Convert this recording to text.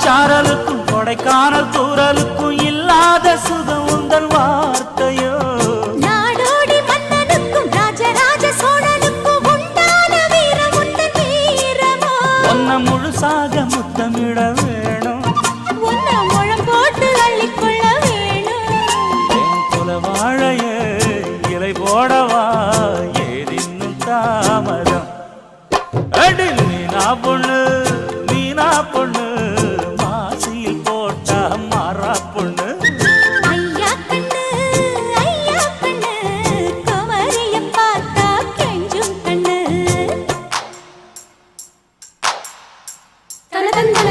சாரலுக்கும் கொடைக்கானல் தூரலுக்கும் இல்லாத சுகம் உந்தன் வார்த்தையோ. நாடோடி மன்னனுக்கும் ராஜராஜ சோழனுக்கும் உண்டான வீரம் உந்தன் வீரமோ. உன்னை முழுசாக முத்தமிட வேணும், உன்னை முழம் போட்டு அள்ளிக்கொள்ள வேணும். என் குல வாழையே இலை போடவா ஏதின்னும் தாமதம். அடி நீனா பொண்ணு நீனா பொண்ணு மாசியில் போட்டா மாறா பொண்ணு. ஐயா கண்ணு குமரிய பார்த்தா கெஞ்சும் கண்ணு. தன தந்தன